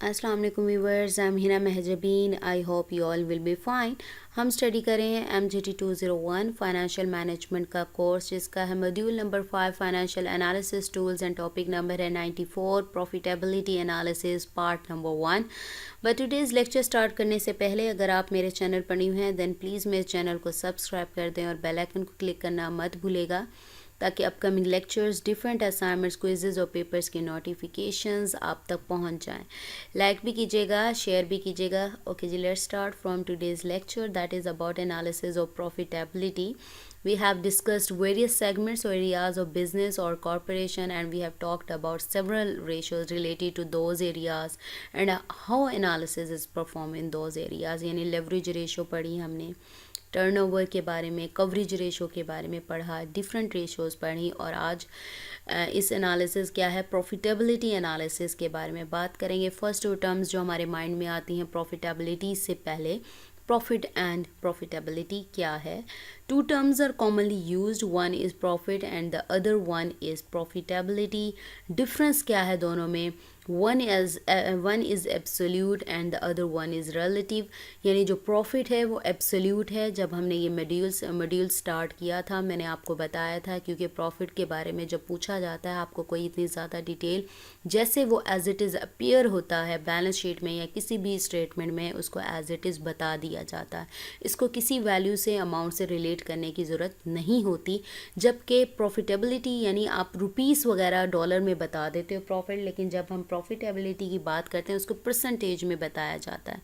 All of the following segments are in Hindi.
अस्सलाम वालेकुम viewers, I am Hina Mahjabeen. I hope you all will be fine. हम स्टडी कर रहे हैं MGT 201 फाइनेंशियल मैनेजमेंट का कोर्स, जिसका है module number 5 financial analysis tools and topic number है 94 profitability analysis part number 1। But today's lecture start करने से पहले अगर आप मेरे चैनल पर न्यू हैं देन प्लीज़ मेरे चैनल को सब्सक्राइब कर दें और बेल आइकन को क्लिक करना मत भूलेगा, ताकि upcoming lectures, different assignments, quizzes और पेपर्स के नोटिफिकेशंस आप तक पहुंच जाएं। लाइक भी कीजिएगा, शेयर भी कीजिएगा। ओके जी, let's start from today's lecture that is about analysis of profitability. We have discussed various segments or areas of business or corporation, and we have talked about several ratios related to those areas and how analysis is performed in those areas. यानी leverage ratio पढ़ी हमने, टर्नओवर के बारे में, कवरेज रेशो के बारे में पढ़ा, डिफरेंट रेशोज़ पढ़ी, और आज इस एनालिसिस क्या है, प्रॉफिटेबिलिटी एनालिसिस के बारे में बात करेंगे. फर्स्ट टू टर्म्स जो हमारे माइंड में आती हैं प्रॉफिटेबिलिटी से पहले, प्रॉफिट एंड प्रॉफिटेबिलिटी क्या है. Two terms are commonly used, one is profit and the other one is profitability. Difference क्या है दोनों में, one is absolute and the other one is relative. यानी जो प्रॉफिट है वो एब्सोल्यूट है. जब हमने ये मॉड्यूल स्टार्ट किया था मैंने आपको बताया था, क्योंकि प्रॉफिट के बारे में जब पूछा जाता है आपको कोई इतनी ज़्यादा डिटेल, जैसे वो एज इट इज़ अपीयर होता है बैलेंस शीट में या किसी भी स्टेटमेंट में, उसको एज इट इज़ बता दिया जाता है. इसको किसी वैल्यू से, अमाउंट से रिलेट करने की ज़रूरत नहीं होती. जबकि प्रॉफिटेबिलिटी यानी आप रुपीस वगैरह डॉलर में बता देते हो प्रॉफिट, लेकिन जब हम प्रॉफिटेबिलिटी की बात करते हैं उसको परसेंटेज में बताया जाता है.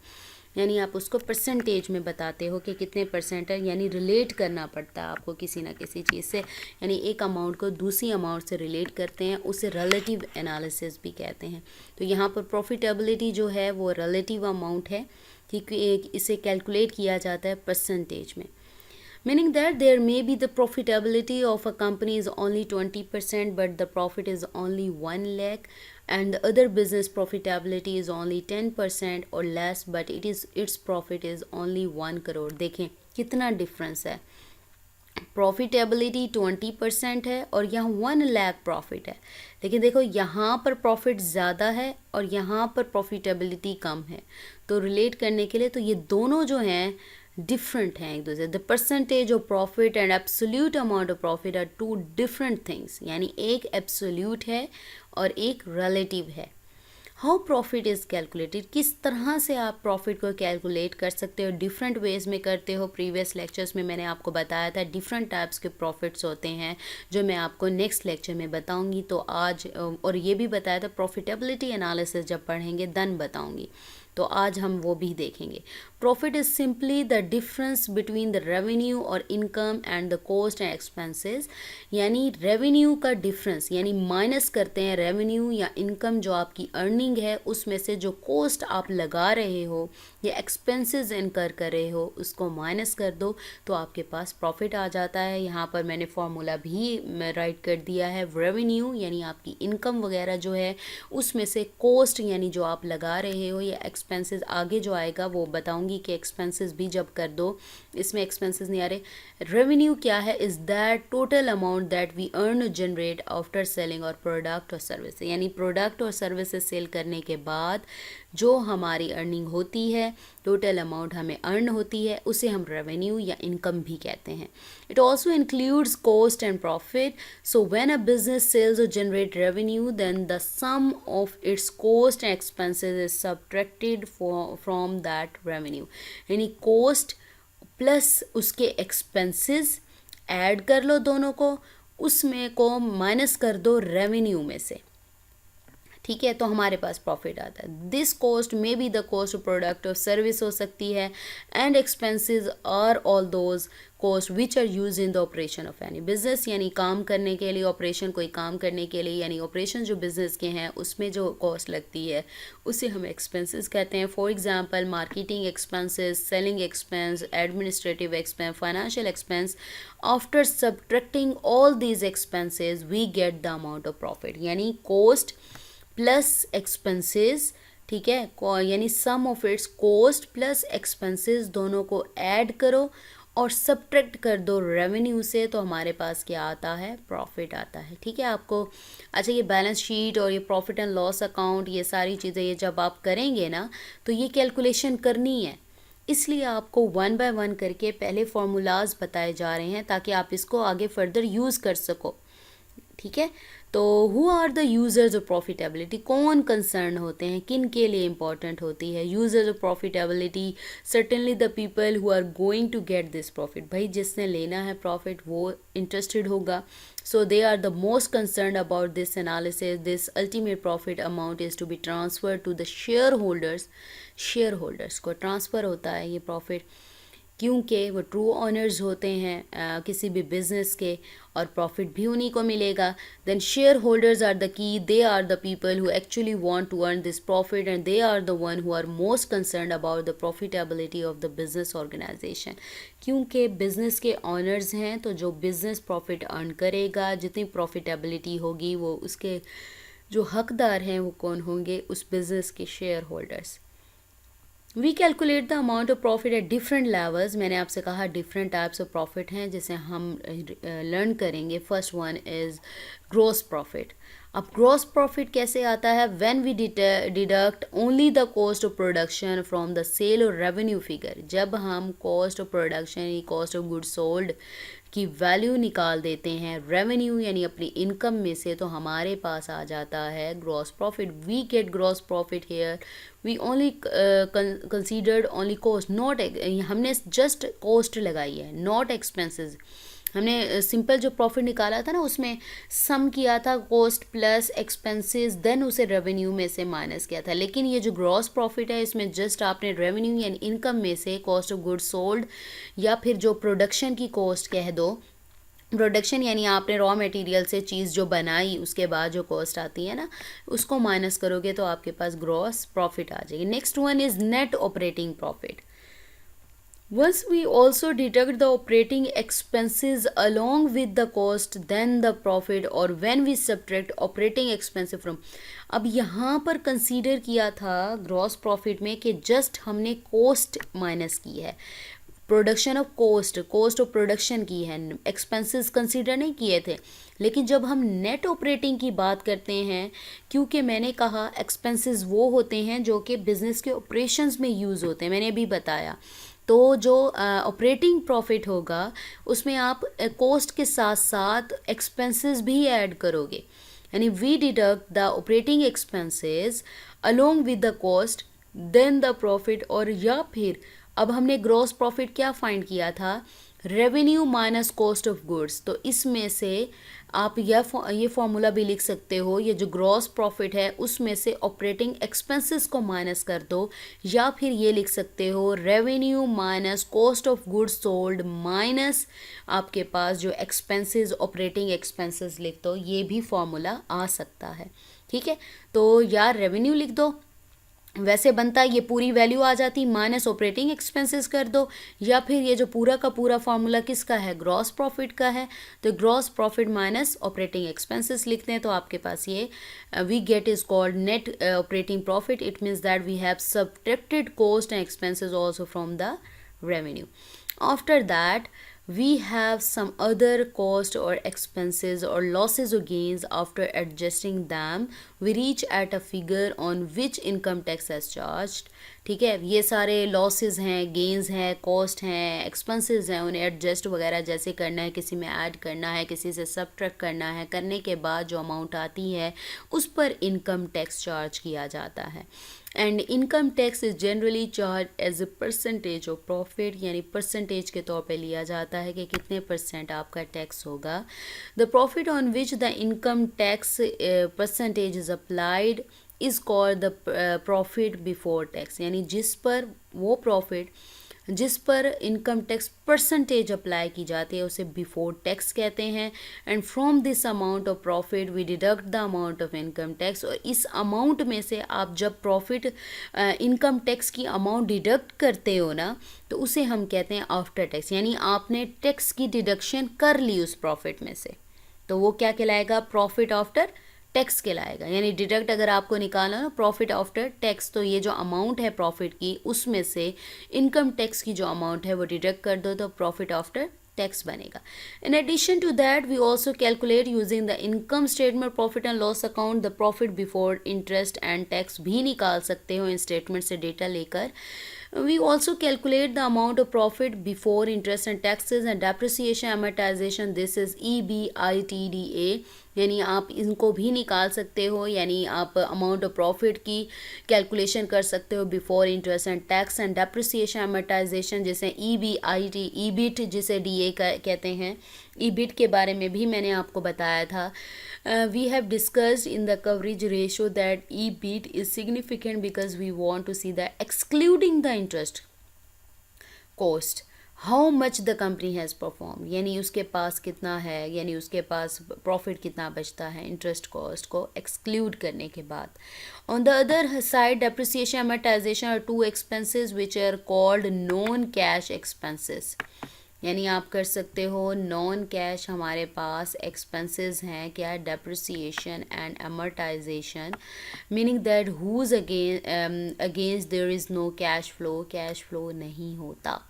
यानी आप उसको परसेंटेज में बताते हो कि कितने परसेंट है, यानी रिलेट करना पड़ता है आपको किसी ना किसी चीज़ से. यानी एक अमाउंट को दूसरी अमाउंट से रिलेट करते हैं, उसे रिलेटिव एनालिसिस भी कहते हैं. तो यहाँ पर प्रॉफिटेबिलिटी जो है वो रिलेटिव अमाउंट है, क्योंकि इसे कैलकुलेट किया जाता है परसेंटेज में. Meaning that there may be the profitability of a company is only 20%, but the profit is only 1 lakh, and the other business profitability is only 10% or less, but its profit is only 1 crore. देखें कितना डिफरेंस है. प्रॉफिटेबिलिटी 20% है और यहाँ 1 लाख प्रॉफिट है. लेकिन देखो यहाँ पर प्रॉफिट ज़्यादा है और यहाँ पर प्रॉफिटेबिलिटी कम है. तो रिलेट करने के लिए तो ये दोनों जो हैं डिफरेंट हैं एक दूसरे. The percentage of profit and absolute amount of profit are two different things. यानी एक एब्सोल्यूट है और एक रिलेटिव है. हाउ प्रॉफिट इज़ कैलकुलेटेड, किस तरह से आप प्रॉफिट को कैलकुलेट कर सकते हो, डिफरेंट वेज में करते हो. प्रीवियस लेक्चर्स में मैंने आपको बताया था डिफरेंट टाइप्स के प्रॉफिट्स होते हैं, जो मैं आपको नेक्स्ट लेक्चर में बताऊंगी. तो आज, और ये भी बताया था प्रॉफिटेबिलिटी एनालिसिस जब पढ़ेंगे देन बताऊंगी, तो आज हम वो भी देखेंगे. Profit is simply the difference between the revenue और income and the cost and expenses. यानी रेवेन्यू का डिफरेंस, यानी माइनस करते हैं रेवेन्यू या इनकम जो आपकी अर्निंग है उसमें से जो कॉस्ट आप लगा रहे हो या एक्सपेंसेस इनकर कर रहे हो उसको माइनस कर दो तो आपके पास प्रॉफिट आ जाता है. यहाँ पर मैंने फॉर्मूला भी राइट कर दिया है. रेवेन्यू यानी आपकी इनकम वगैरह जो है उसमें से कॉस्ट यानी जो आप लगा रहे हो या एक्सपेंसेस आगे जो आएगा वो बताऊंगी कि एक्सपेंसेस भी जब कर दो, इसमें एक्सपेंसेस नहीं आ रहे. रेवेन्यू क्या है, is that total amount that we earn generate after selling our product और सर्विस. यानी प्रोडक्ट और सर्विसेज सेल करने के बाद जो हमारी अर्निंग होती है, टोटल अमाउंट हमें अर्न होती है, उसे हम रेवेन्यू या इनकम भी कहते हैं. It also includes cost and profit. So when a business sales और generate revenue then the sum of its cost and expenses is subtracted from that revenue. यानी कॉस्ट प्लस उसके एक्सपेंसेस ऐड कर लो दोनों को, उसमें को माइनस कर दो रेवेन्यू में से. ठीक है, तो हमारे पास प्रॉफिट आता है. This cost may be the cost of product और सर्विस हो सकती है, and expenses are all those cost which are use in the operation of any business. यानी काम करने के लिए, ऑपरेशन कोई काम करने के लिए, यानी ऑपरेशन जो बिजनेस के हैं उसमें जो कॉस्ट लगती है उसे हम एक्सपेंसेस कहते हैं. For example marketing expenses, selling expense, administrative expense, financial expense. After subtracting all these expenses we get the amount of profit. यानी कॉस्ट प्लस एक्सपेंसेस, ठीक है, यानी sum of its cost plus expenses दोनों को ऐड करो और सब्ट्रैक्ट कर दो रेवेन्यू से, तो हमारे पास क्या आता है, प्रॉफिट आता है। ठीक है आपको। अच्छा, ये बैलेंस शीट और ये प्रॉफिट एंड लॉस अकाउंट, ये सारी चीज़ें ये जब आप करेंगे ना, तो ये कैलकुलेशन करनी है, इसलिए आपको वन बाय वन करके पहले फार्मूलाज बताए जा रहे हैं ताकि आप इसको आगे फर्दर यूज़ कर सको। ठीक है। तो who are the users of profitability, कौन कंसर्न होते हैं, किन के लिए इंपॉर्टेंट होती है users of profitability? Certainly the people who are going to get this profit, भाई जिसने लेना है प्रॉफिट वो इंटरेस्टेड होगा। So they are the most concerned about this analysis. This ultimate profit amount is to be transferred to the shareholders. shareholders को ट्रांसफ़र होता है ये प्रॉफिट, क्योंकि वो ट्रू ऑनर्स होते हैं किसी भी बिजनेस के, और प्रॉफिट भी उन्हीं को मिलेगा। Then shareholders are the key, they are the people who actually want to earn this profit and they are the one who are most concerned about the profitability of the business organisation. क्योंकि बिजनेस के ऑनर्स हैं, तो जो बिजनेस प्रॉफिट अर्न करेगा, जितनी प्रॉफिटेबिलिटी होगी, वो उसके जो हकदार हैं वो कौन होंगे, उस बिजनेस के shareholders. We calculate the amount of profit at different levels. मैंने आपसे कहा डिफरेंट टाइप्स ऑफ प्रॉफिट हैं जिसे हम लर्न करेंगे। First one is gross profit. अब ग्रॉस प्रॉफिट कैसे आता है? When we deduct only the cost of production from the sale or revenue figure. जब हम कॉस्ट ऑफ प्रोडक्शन यानी कॉस्ट ऑफ गुड सोल्ड की वैल्यू निकाल देते हैं रेवेन्यू यानी अपनी इनकम में से, तो हमारे पास आ जाता है gross profit. We get gross profit here, we only considered only cost, not, हमने जस्ट कॉस्ट लगाई है, नॉट एक्सपेंसेस। हमने सिंपल जो प्रॉफिट निकाला था ना, उसमें सम किया था कॉस्ट प्लस एक्सपेंसेस, देन उसे रेवेन्यू में से माइनस किया था। लेकिन ये जो ग्रॉस प्रॉफिट है, इसमें जस्ट आपने रेवेन्यू यानी इनकम में से कॉस्ट ऑफ गुड्स सोल्ड या फिर जो प्रोडक्शन की कॉस्ट कह दो, प्रोडक्शन यानी आपने रॉ मटेरियल से चीज़ जो बनाई उसके बाद जो कॉस्ट आती है ना, उसको माइनस करोगे तो आपके पास ग्रॉस प्रॉफिट आ जाएगी। Next one is net operating profit. Once we also deduct the operating expenses along with the cost, then the profit, or when we subtract operating expenses from, अब यहाँ पर कंसीडर किया था ग्रॉस प्रॉफिट में कि जस्ट हमने कॉस्ट माइनस की है, production of cost, cost of production की है, एक्सपेंसेस कंसीडर नहीं किए थे। लेकिन जब हम नेट ऑपरेटिंग की बात करते हैं, क्योंकि मैंने कहा एक्सपेंसेस वो होते हैं जो कि बिजनेस के ऑपरेशंस में यूज़ होते हैं, मैंने अभी बताया। तो जो ऑपरेटिंग प्रॉफिट होगा उसमें आप कॉस्ट के साथ साथ एक्सपेंसेस भी ऐड करोगे, यानी we deduct the operating expenses along with the cost then the profit. और या फिर अब हमने ग्रॉस प्रॉफिट क्या फाइंड किया था, revenue minus cost of goods. तो इसमें से आप ये फॉर्मूला भी लिख सकते हो, ये जो ग्रॉस प्रॉफिट है उसमें से ऑपरेटिंग एक्सपेंसेस को माइनस कर दो, या फिर ये लिख सकते हो revenue minus cost of goods sold minus आपके पास जो एक्सपेंसेस ऑपरेटिंग एक्सपेंसेस लिख दो, ये भी फॉर्मूला आ सकता है। ठीक है, तो यार रेवेन्यू लिख दो, वैसे बनता ये पूरी वैल्यू आ जाती, माइनस ऑपरेटिंग एक्सपेंसेस कर दो, या फिर ये जो पूरा का पूरा फार्मूला किसका है, ग्रॉस प्रॉफिट का है, तो gross profit minus operating expenses लिखते हैं, तो आपके पास ये we get is called net operating profit. It means that we have subtracted cost and expenses also from the revenue. After that we have some other cost or expenses or losses or gains. After adjusting them we reach at a figure on which income tax is charged। ठीक है, ये सारे लॉसेस हैं, गेंस हैं, कॉस्ट हैं, एक्सपेंसेस हैं, उन्हें एडजस्ट वगैरह जैसे करना है, किसी में ऐड करना है, किसी से सब्ट्रैक्ट करना है, करने के बाद जो अमाउंट आती है उस पर इनकम टैक्स चार्ज किया जाता है। And income tax is generally charge as a percentage of profit, यानी परसेंटेज के तौर पे लिया जाता है कि कितने परसेंट आपका टैक्स होगा। The profit on which the income tax percentage is applied is called the profit before tax, यानी जिस पर वो प्रॉफिट जिस पर इनकम टैक्स परसेंटेज अप्लाई की जाती है उसे बिफोर टैक्स कहते हैं। And from this amount of profit we deduct the amount of income tax. और इस अमाउंट में से आप जब प्रॉफिट इनकम टैक्स की अमाउंट डिडक्ट करते हो ना, तो उसे हम कहते हैं आफ्टर टैक्स, यानी आपने टैक्स की डिडक्शन कर ली उस प्रॉफिट में से, तो वो क्या कहलाएगा, प्रॉफिट आफ्टर टैक्स कहलाएगा। यानी डिडक्ट अगर आपको निकालना ना प्रॉफिट आफ्टर टैक्स, तो ये जो अमाउंट है प्रॉफिट की उसमें से इनकम टैक्स की जो अमाउंट है वो डिडक्ट कर दो तो प्रॉफिट आफ्टर टैक्स बनेगा। In addition to that we also calculate using the income statement profit and loss account the profit before interest and tax भी निकाल सकते हो इन स्टेटमेंट से डेटा लेकर। We also calculate the amount of profit before interest and taxes and depreciation amortization. This is EBITDA। यानी आप इनको भी निकाल सकते हो, यानी आप अमाउंट ऑफ प्रॉफिट की कैलकुलेशन कर सकते हो before interest and tax and depreciation amortisation, जैसे EBIT ईबिट जिसे DA कहते हैं। ईबिट के बारे में भी मैंने आपको बताया था। We have discussed in the coverage ratio that EBIT is significant because we want to see the excluding the interest cost how much the company has perform, यानी उसके पास कितना है, यानी उसके पास प्रॉफिट कितना बचता है इंटरेस्ट कॉस्ट को एक्सक्लूड करने के बाद। On the other side depreciation amortisation are two expenses which are called non cash expenses. यानी आप कर सकते हो नॉन कैश हमारे पास एक्सपेंसेस हैं क्या, depreciation and amortisation, meaning that whose against there is no cash flow नहीं होता।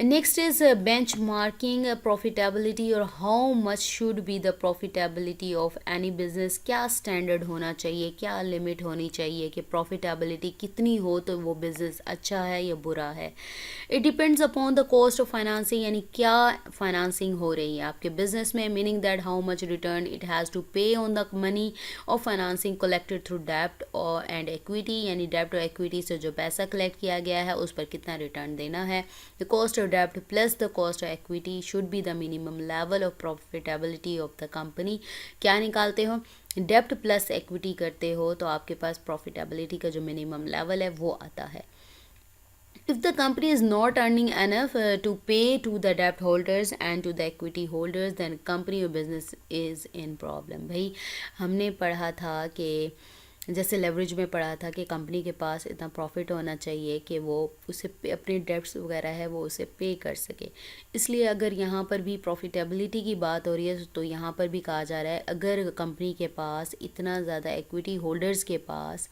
Next is benchmarking profitability और how much should be the profitability of any business। क्या स्टैंडर्ड होना चाहिए, क्या लिमिट होनी चाहिए कि प्रॉफिटेबिलिटी कितनी हो तो वो बिज़नेस अच्छा है या बुरा है। It depends upon the cost of financing, यानी क्या फाइनेंसिंग हो रही है आपके बिजनेस में, meaning that how much return it has to pay on the money of financing collected through डेब्ट और एंड इक्विटी, यानी डेब्ट और इक्विटी से जो पैसा कलेक्ट किया गया है उस पर कितना रिटर्न देना है। The cost of debt plus the cost of equity should be the minimum level of profitability of the company। क्या निकालते हो, डेप्ट प्लस इक्विटी करते हो तो आपके पास प्रॉफिटेबिलिटी का जो मिनिमम लेवल है वो आता है। If the company is not earning enough to pay to the debt holders and to the equity holders, then company or business is in problem। भाई हमने पढ़ा था कि जैसे लेवरेज में पढ़ा था कि कंपनी के पास इतना प्रॉफिट होना चाहिए कि वो उसे अपने डेब्ट्स वगैरह है वो उसे पे कर सके। इसलिए अगर यहाँ पर भी प्रॉफिटेबिलिटी की बात हो रही है तो यहाँ पर भी कहा जा रहा है अगर कंपनी के पास इतना ज़्यादा इक्विटी होल्डर्स के पास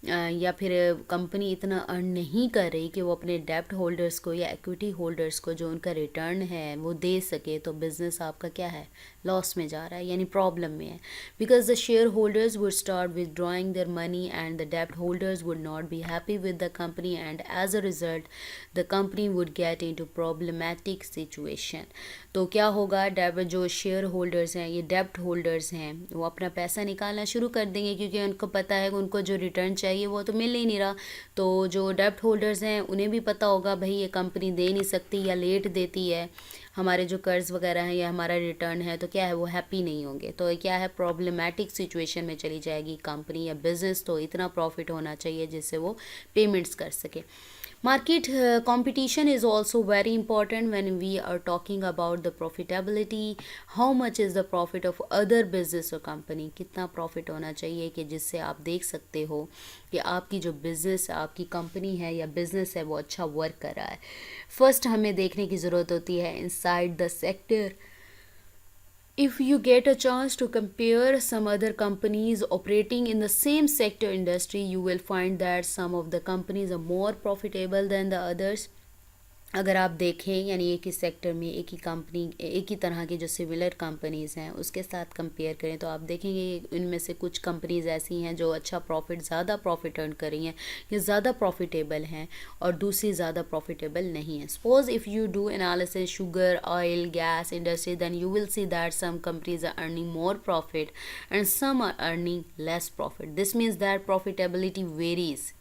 या फिर कंपनी इतना अर्न नहीं कर रही कि वो अपने डेब्ट होल्डर्स को या इक्विटी होल्डर्स को जो उनका रिटर्न है वो दे सके, तो बिज़नेस आपका क्या है, लॉस में जा रहा है, यानी प्रॉब्लम में है। Because the shareholders would start withdrawing their money and the डेब्ट holders would not be happy with the company and as a result the company would get into problematic situation. तो क्या होगा, जो शेयर होल्डर्स हैं, ये डेब्ट होल्डर्स हैं, वो अपना पैसा निकालना शुरू कर देंगे क्योंकि उनको पता है कि उनको जो रिटर्न चाहिए वो तो मिल ही नहीं रहा। तो जो डेब्ट होल्डर्स हैं उन्हें भी पता होगा भाई ये कंपनी दे नहीं सकती या लेट देती है हमारे जो कर्ज वगैरह हैं या हमारा रिटर्न है, तो क्या है वो हैप्पी नहीं होंगे। तो क्या है, प्रॉब्लमैटिक सिचुएशन में चली जाएगी कंपनी या बिजनेस। तो इतना प्रॉफिट होना चाहिए जिससे वो पेमेंट्स कर सके। Market competition is also very important when we are talking about the profitability। How much is the profit of other business or company, कितना प्रॉफिट होना चाहिए कि जिससे आप देख सकते हो कि आपकी जो बिज़नेस आपकी कंपनी है या बिज़नेस है वो अच्छा वर्क कर रहा है। फर्स्ट हमें देखने की ज़रूरत होती है inside the sector. If you get a chance to compare some other companies operating in the same sector industry, you will find that some of the companies are more profitable than the others। अगर आप देखें यानी एक ही सेक्टर में एक ही कंपनी एक ही तरह की जो सिमिलर कंपनीज़ हैं उसके साथ कंपेयर करें तो आप देखेंगे इनमें से कुछ कंपनीज़ ऐसी हैं जो अच्छा प्रॉफिट ज़्यादा प्रॉफिट अर्न कर रही हैं या ज़्यादा प्रॉफिटेबल हैं और दूसरी ज़्यादा प्रॉफिटेबल नहीं है। Suppose if you do analysis sugar oil gas industry then you will see that some companies are earning more profit and some are earning less profit. This means that profitability varies,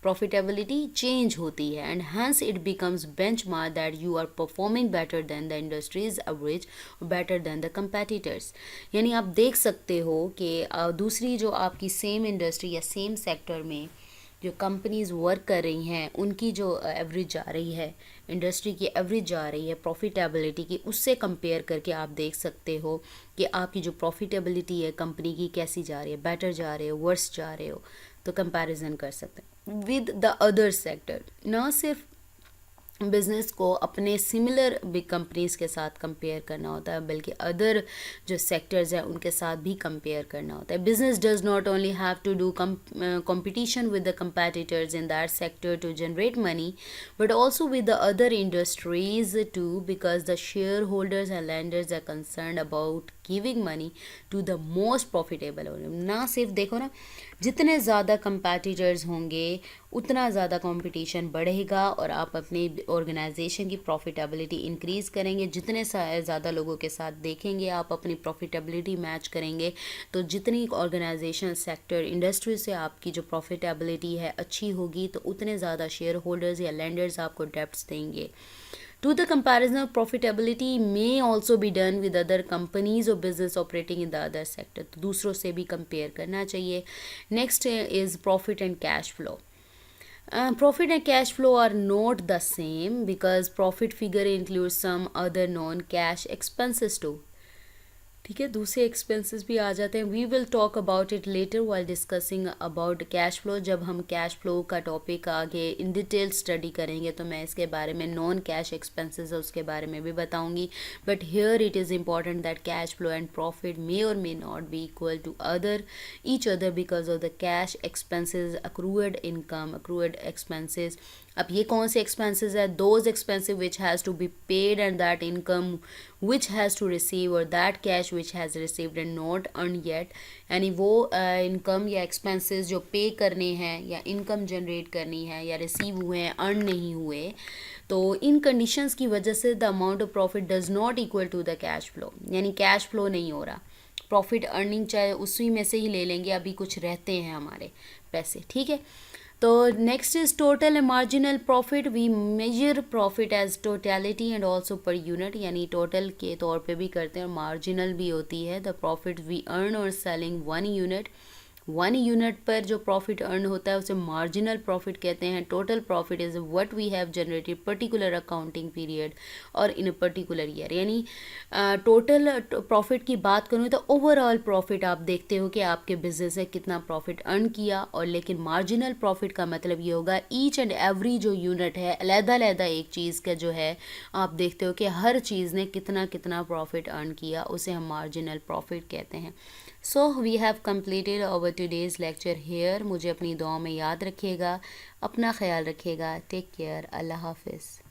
profitability change होती है and hence it becomes benchmark that you are performing better than the industries average, better than the competitors. यानी आप देख सकते हो कि दूसरी जो आपकी सेम इंडस्ट्री या सेम सेक्टर में जो कंपनीज वर्क कर रही हैं उनकी जो एवरेज जा रही है, इंडस्ट्री की एवरेज जा रही है प्रॉफिटेबिलिटी की, उससे कंपेयर करके आप देख सकते हो कि आपकी जो प्रॉफिटेबिलिटी है कंपनी की कैसी जा रही है, बेटर जा रहे हो वर्स जा रहे हो, तो कंपैरिजन कर सकते हैं विद द अदर सेक्टर। ना सिर्फ बिज़नेस को अपने सिमिलर बिग कंपनीज़ के साथ कंपेयर करना होता है, बल्कि अदर जो सेक्टर्स हैं उनके साथ भी कंपेयर करना होता है. Business does not only have to do competition with the competitors in that sector to generate money, but also with the other industries too, because the shareholders and lenders are concerned about giving money to the most profitable owner. ना सिर्फ देखो ना, जितने ज़्यादा कंपैटिटर्स होंगे उतना ज़्यादा कंपटीशन बढ़ेगा और आप अपनी ऑर्गेनाइजेशन की प्रॉफिटेबिलिटी इंक्रीज़ करेंगे. जितने ज़्यादा लोगों के साथ देखेंगे आप अपनी प्रॉफिटेबिलिटी मैच करेंगे, तो जितनी ऑर्गेनाइजेशन सेक्टर इंडस्ट्री से आपकी जो प्रॉफिटेबिलिटी है अच्छी होगी, तो उतने ज़्यादा शेयर होल्डर्स या लेंडर्स आपको डेप्ट्स देंगे. To the comparison of profitability may also be done with other companies or business operating in the other sector. तो दूसरों से भी compare करना चाहिए. Next is profit and cash flow. Profit and cash flow are not the same because profit figure includes some other non-cash expenses too. ठीक है, दूसरे एक्सपेंसेस भी आ जाते हैं. We will talk about it later while discussing about cash flow. जब हम कैश फ्लो का टॉपिक आगे इन डिटेल स्टडी करेंगे तो मैं इसके बारे में नॉन कैश एक्सपेंसेस है उसके बारे में भी बताऊंगी. But here it is important that cash flow and profit may और may not be equal to each other because of the cash expenses, accrued income, accrued expenses. अब ये कौन से एक्सपेंसेस है? Those expensive which has to be paid and that income which has to receive और that cash which has received and not earn yet. यानी वो इनकम या एक्सपेंसेस जो पे करने हैं या इनकम जनरेट करनी है या रिसीव हुए हैं, अर्न नहीं हुए, तो इन कंडीशंस की वजह से the amount of profit does not equal to the cash flow. यानी कैश फ्लो नहीं हो रहा. प्रॉफिट अर्निंग चाहे उसी में से ही ले लेंगे, अभी कुछ रहते हैं हमारे पैसे. ठीक है, तो next is total and marginal profit. We measure profit as totality and also per unit, यानी टोटल के तौर पे भी करते हैं और मार्जिनल भी होती है. द प्रॉफिट वी अर्न और सेलिंग 1 यूनिट पर जो प्रॉफिट अर्न होता है उसे मार्जिनल प्रॉफिट कहते हैं. Total profit is what we have generated particular accounting period or in a particular year. यानी टोटल प्रॉफिट की बात करूँ तो ओवरऑल प्रॉफिट आप देखते हो कि आपके बिजनेस से कितना प्रॉफिट अर्न किया. और लेकिन मार्जिनल प्रॉफिट का मतलब ये होगा ईच एंड एवरी जो यूनिट है, अलग-अलग एक चीज़ का जो है आप देखते हो कि हर चीज़ ने कितना कितना प्रॉफिट अर्न किया, उसे हम मार्जिनल प्रॉफिट कहते हैं. So we have completed our today's lecture here. मुझे अपनी दुआओं में याद रखिएगा, अपना ख्याल रखिएगा. Take care. अल्लाह हाफिज़.